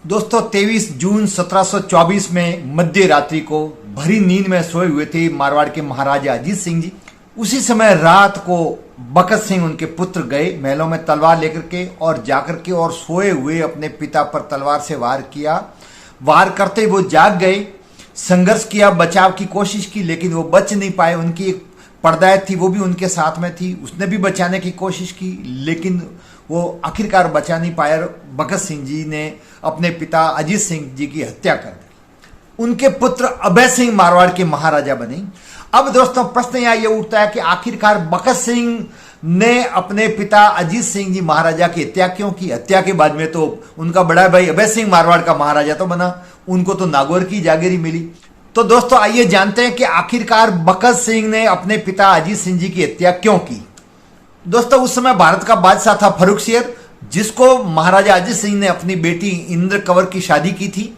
दोस्तों 23 जून 1724 में मध्य रात्रि को भरी नींद में सोए हुए थे मारवाड़ के महाराजा अजीत सिंह जी। उसी समय रात को बकत सिंह उनके पुत्र गए महलों में तलवार लेकर के और जाकर के और सोए हुए अपने पिता पर तलवार से वार किया। वार करते वो जाग गए, संघर्ष किया, बचाव की कोशिश की, लेकिन वो बच नहीं पाए। उनकी एक पर्दायत थी, वो भी उनके साथ में थी, उसने भी बचाने की कोशिश की, लेकिन वो आखिरकार बचा नहीं पाया। बकत सिंह जी ने अपने पिता अजीत सिंह जी की हत्या कर दी। उनके पुत्र अभय सिंह मारवाड़ के महाराजा बने। अब दोस्तों प्रश्न यहाँ ये उठता है कि आखिरकार बकत सिंह ने अपने पिता अजीत सिंह जी महाराजा की हत्या क्यों की? हत्या के बाद में तो उनका बड़ा भाई अभय सिंह मारवाड़ का महाराजा तो बना, उनको तो नागौर की जागीरी मिली। तो दोस्तों आइए जानते हैं कि आखिरकार बकत सिंह ने अपने पिता अजीत सिंह जी की हत्या क्यों की। दोस्तों उस समय भारत का बादशाह था फर्रुखसियर, जिसको महाराजा अजीत सिंह ने अपनी बेटी इंद्र कंवर की शादी की थी।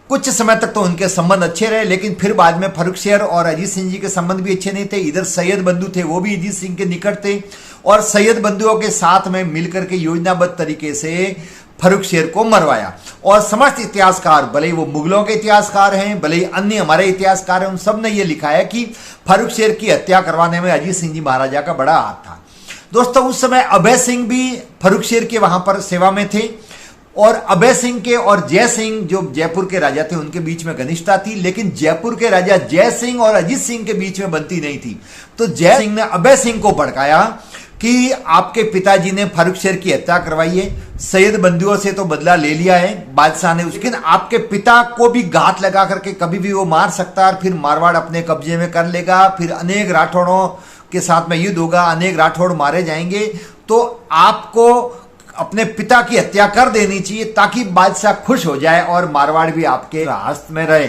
कुछ समय तक तो उनके संबंध अच्छे रहे, लेकिन फिर बाद में फर्रुखसियर और अजीत सिंह जी के संबंध भी अच्छे नहीं थे। इधर सैयद बंधु थे, वो भी अजीत सिंह के निकट थे और सैयद बंधुओं के साथ में मिलकर के योजनाबद्ध तरीके से फर्रुखसियर को मरवाया। और समस्त इतिहासकार, भले ही वो मुगलों के इतिहासकार हैं, भले ही अन्य हमारे इतिहासकार हैं, उन सब ने यह लिखा है कि फर्रुखसियर की हत्या करवाने में अजीत सिंह जी महाराजा का बड़ा हाथ था। दोस्तों उस समय अभय सिंह भी फर्रुखसियर के वहां पर सेवा में थे और अभय सिंह के और जय सिंह जो जयपुर के राजा थे उनके बीच में घनिष्ठता थी, लेकिन जयपुर के राजा जय सिंह और अजीत सिंह के बीच में बनती नहीं थी। तो जय सिंह ने अभय सिंह को भड़काया कि आपके पिताजी ने फर्रुखसियर की हत्या करवाई है, सैयद बंधुओं से तो बदला ले लिया है बादशाह ने, लेकिन आपके पिता को भी घात लगा करके कभी भी वो मार सकता है और फिर मारवाड़ अपने कब्जे में कर लेगा, फिर अनेक राठौड़ों के साथ में युद्ध होगा, अनेक राठौड़ मारे जाएंगे। तो आपको अपने पिता की हत्या कर देनी चाहिए ताकि बादशाह खुश हो जाए और मारवाड़ भी आपके रास्त में रहे।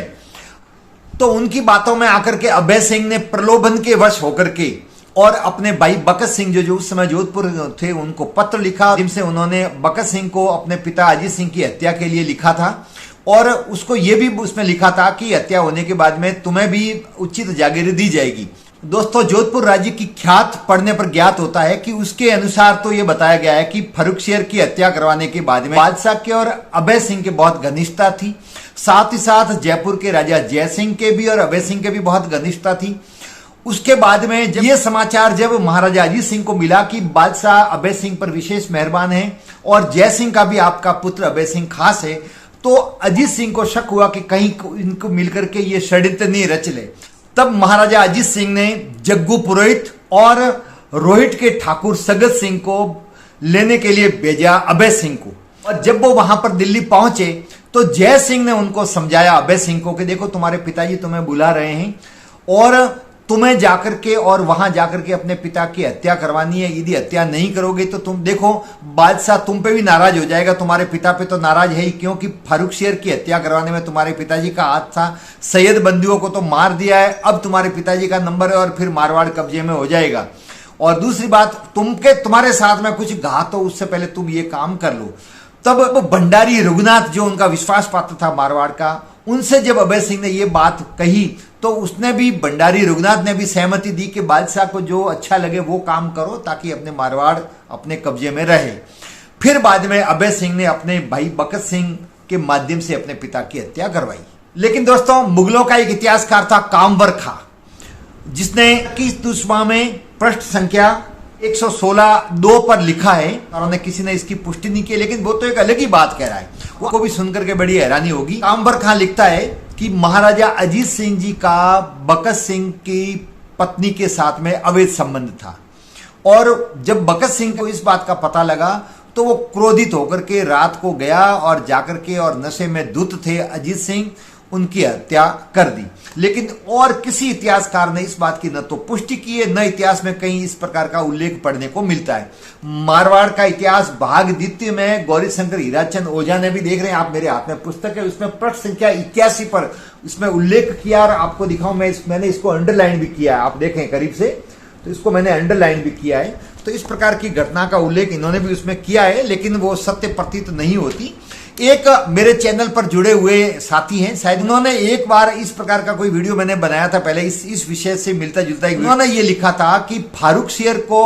तो उनकी बातों में आकर के अभय सिंह ने प्रलोभन के वश होकर के और अपने भाई बकत सिंह जो उस समय जोधपुर थे उनको पत्र लिखा, जिनसे उन्होंने बकत सिंह को अपने पिता अजीत सिंह की हत्या के लिए लिखा था और उसको ये भी उसमें लिखा था कि हत्या होने के बाद में तुम्हें भी उचित जागीर दी जाएगी। दोस्तों जोधपुर राज्य की ख्यात पढ़ने पर ज्ञात होता है कि उसके अनुसार तो यह बताया गया है कि फर्रुखसियर की हत्या करवाने के बाद में बादशाह के और अभय सिंह के बहुत घनिष्ठता थी, साथ ही साथ जयपुर के राजा जय सिंह के भी और अभय सिंह के भी बहुत घनिष्ठता थी। उसके बाद में जब यह समाचार जब महाराजा अजीत सिंह को मिला कि बादशाह अभय सिंह पर विशेष मेहरबान है और जय सिंह का भी आपका पुत्र अभय सिंह खास है, तो अजीत सिंह को शक हुआ कि कहीं इनको मिलकर के ये षड्यंत्र नहीं रच ले। तब महाराजा अजीत सिंह ने जग्गू पुरोहित और रोहित के ठाकुर सगत सिंह को लेने के लिए भेजा अभय सिंह को। और जब वो वहां पर दिल्ली पहुंचे तो जय सिंह ने उनको समझाया अभय सिंह को कि देखो तुम्हारे पिताजी तुम्हें बुला रहे हैं और तुम्हें जाकर के और वहां जाकर के अपने पिता की हत्या करवानी है। यदि हत्या नहीं करोगे तो तुम देखो बादशाह तुम पे भी नाराज हो जाएगा, तुम्हारे पिता पे तो नाराज है ही, क्योंकि फर्रुखसियर की हत्या करवाने में तुम्हारे पिताजी का हाथ था, सैयद बंधुओं को तो मार दिया है, अब तुम्हारे पिताजी का नंबर है और फिर मारवाड़ कब्जे में हो जाएगा। और दूसरी बात तुम्हारे साथ में कुछ घात हो उससे पहले तुम ये काम कर लो। तब वो भंडारी रघुनाथ जो उनका विश्वास पात्र था मारवाड़ का, उनसे जब अभय सिंह ने ये बात कही तो उसने भी, भंडारी रघुनाथ ने भी सहमति दी कि बादशाह को जो अच्छा लगे वो काम करो ताकि अपने मारवाड़ अपने कब्जे में रहे। फिर बाद में अभय सिंह ने अपने भाई बकत सिंह के माध्यम से अपने पिता की हत्या करवाई। लेकिन दोस्तों मुगलों का एक इतिहासकार था कामवर खां, जिसने 21 दुश्मा में पृष्ठ संख्या 116-2 पर लिखा है और किसी ने इसकी पुष्टि नहीं की, लेकिन वो तो एक अलग ही बात कह रहा है, वो भी सुनकर के बड़ी हैरानी होगी। कामवर खां लिखता है कि महाराजा अजीत सिंह जी का बकत सिंह की पत्नी के साथ में अवैध संबंध था और जब बकत सिंह को इस बात का पता लगा तो वो क्रोधित होकर के रात को गया और जाकर के और नशे में धुत थे अजीत सिंह, उनकी हत्या कर दी। लेकिन और किसी इतिहासकार ने इस बात की न तो पुष्टि की है, न इतिहास में कहीं इस प्रकार का उल्लेख पढ़ने को मिलता है। मारवाड़ का इतिहास भाग द्वितीय में गौरी शंकर हीराचंद ओझा ने भी, देख रहे हैं आप मेरे हाथ में पुस्तक है, उसमें पृष्ठ संख्या 81 पर इसमें उल्लेख किया और आपको दिखाऊं, मैंने इसको अंडरलाइन भी किया है, आप देखें करीब से, तो इसको मैंने अंडरलाइन भी किया है। तो इस प्रकार की घटना का उल्लेख इन्होंने भी उसमें किया है, लेकिन वो सत्य प्रतीत नहीं होती। एक मेरे चैनल पर जुड़े हुए साथी हैं, शायद उन्होंने एक बार इस प्रकार का कोई वीडियो मैंने बनाया था पहले इस विषय से मिलता जुलता, उन्होंने ये लिखा था कि फर्रुखसियर को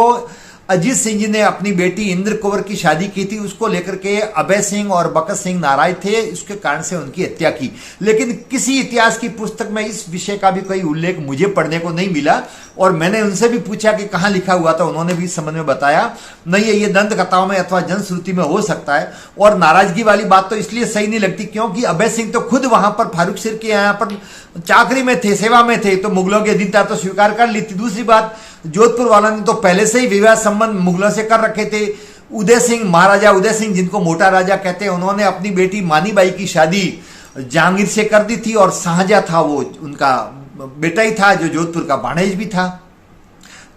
अजीत सिंह जी ने अपनी बेटी इंद्र कुंवर की शादी की थी, उसको लेकर के अभय सिंह और बकत सिंह नाराज थे, इसके कारण से उनकी हत्या की। लेकिन किसी इतिहास की पुस्तक में इस विषय का भी कोई उल्लेख मुझे पढ़ने को नहीं मिला, और मैंने उनसे भी पूछा कि कहां लिखा हुआ था, उन्होंने भी इस संबंध में बताया नहीं है, ये दंत कथाओं में अथवा जनश्रुति में हो सकता है। और नाराजगी वाली बात तो इसलिए सही नहीं लगती क्योंकि अभय सिंह तो खुद वहां पर फारूक सिर के यहाँ पर चाकरी में थे, सेवा में थे, तो मुगलों की अधीनता तो स्वीकार कर ली थी। दूसरी बात, जोधपुर वालों ने तो पहले से ही विवाह संबंध मुगलों से कर रखे थे। उदय सिंह, महाराजा उदय सिंह जिनको मोटा राजा कहते हैं, उन्होंने अपनी बेटी मानीबाई की शादी जहांगीर से कर दी थी, और शाहजहां था वो उनका बेटा ही था, जो जोधपुर का बाणेज भी था।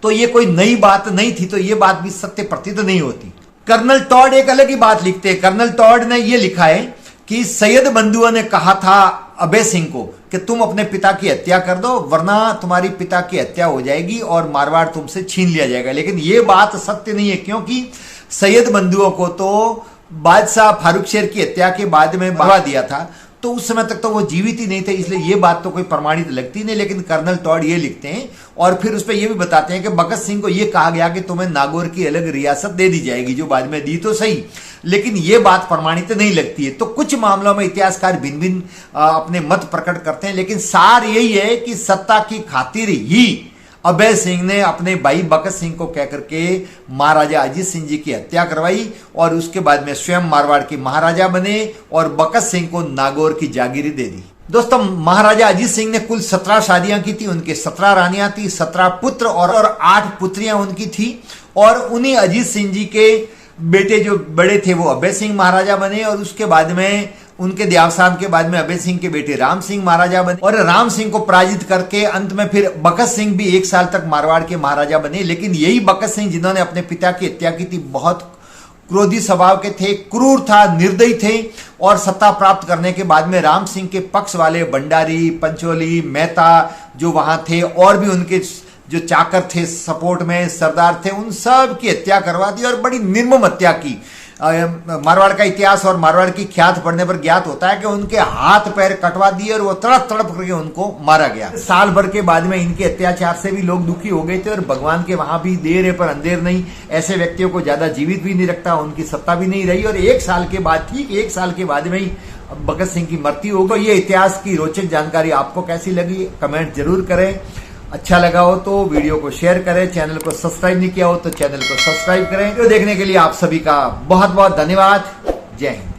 तो ये कोई नई बात नहीं थी, तो ये बात भी सत्य प्रतीत नहीं होती। कर्नल टॉड एक अलग ही बात लिखते हैं। कर्नल टॉड ने ये लिखा है कि सैयद बंधुओं ने कहा था अभय सिंह को कि तुम अपने पिता की हत्या कर दो, वरना तुम्हारी पिता की हत्या हो जाएगी और मारवाड़ तुमसे छीन लिया जाएगा। लेकिन ये बात सत्य नहीं है, क्योंकि सैयद बंधुओं को तो बादशाह फारूक शेर की हत्या के बाद में मरवा दिया था, तो उस समय तक तो वो जीवित ही नहीं थे, इसलिए ये बात तो कोई प्रमाणित लगती नहीं। लेकिन कर्नल टॉड ये लिखते हैं और फिर उस पर यह भी बताते हैं कि बकत सिंह को यह कहा गया कि तुम्हें नागौर की अलग रियासत दे दी जाएगी, जो बाद में दी तो सही, लेकिन यह बात प्रमाणित नहीं लगती है। तो कुछ मामलों में इतिहासकार भिन्न भिन्न अपने मत प्रकट करते हैं, लेकिन सार यही है कि सत्ता की खातिर ही अभय सिंह ने अपने भाई बकत सिंह को कहकर के महाराजा अजीत सिंह जी की हत्या करवाई, और उसके बाद में स्वयं मारवाड़ के महाराजा बने और बकत सिंह को नागौर की जागीरी दे दी। दोस्तों, महाराजा अजीत सिंह ने कुल 17 शादियां की थी, उनके 17 रानियां थी, 17 पुत्र और 8 पुत्रियां उनकी थी। और उन्हीं अजीत सिंह जी के बेटे जो बड़े थे वो अभय सिंह महाराजा बने, और उसके बाद में उनके देहावसान के बाद में अभय सिंह के बेटे राम सिंह महाराजा बने, और राम सिंह को पराजित करके अंत में फिर बकत सिंह भी 1 साल तक मारवाड़ के महाराजा बने। लेकिन यही बकत सिंह जिन्होंने अपने पिता की हत्या की थी, बहुत क्रोधी स्वभाव के थे, क्रूर था, निर्दयी थे, और सत्ता प्राप्त करने के बाद में राम सिंह के पक्ष वाले भंडारी, पंचोली, मेहता जो वहां थे, और भी उनके जो चाकर थे, सपोर्ट में सरदार थे, उन सब की हत्या करवा दी, और बड़ी निर्मम हत्या की। मारवाड़ का इतिहास और मारवाड़ की ख्यात पढ़ने पर ज्ञात होता है कि उनके हाथ पैर कटवा दिए और वो तड़प तड़प करके उनको मारा गया। साल भर के बाद में इनके अत्याचार से भी लोग दुखी हो गए थे, और भगवान के वहां भी देर है पर अंधेर नहीं, ऐसे व्यक्तियों को ज्यादा जीवित भी नहीं रखता, उनकी सत्ता भी नहीं रही, और 1 साल के बाद, ठीक 1 साल के बाद में ही भगत सिंह की मृत्यु हो गई। ये इतिहास की रोचक जानकारी आपको कैसी लगी, कमेंट जरूर करें। अच्छा लगा हो तो वीडियो को शेयर करें, चैनल को सब्सक्राइब नहीं किया हो तो चैनल को सब्सक्राइब करें। वीडियो देखने के लिए आप सभी का बहुत बहुत धन्यवाद। जय हिंद।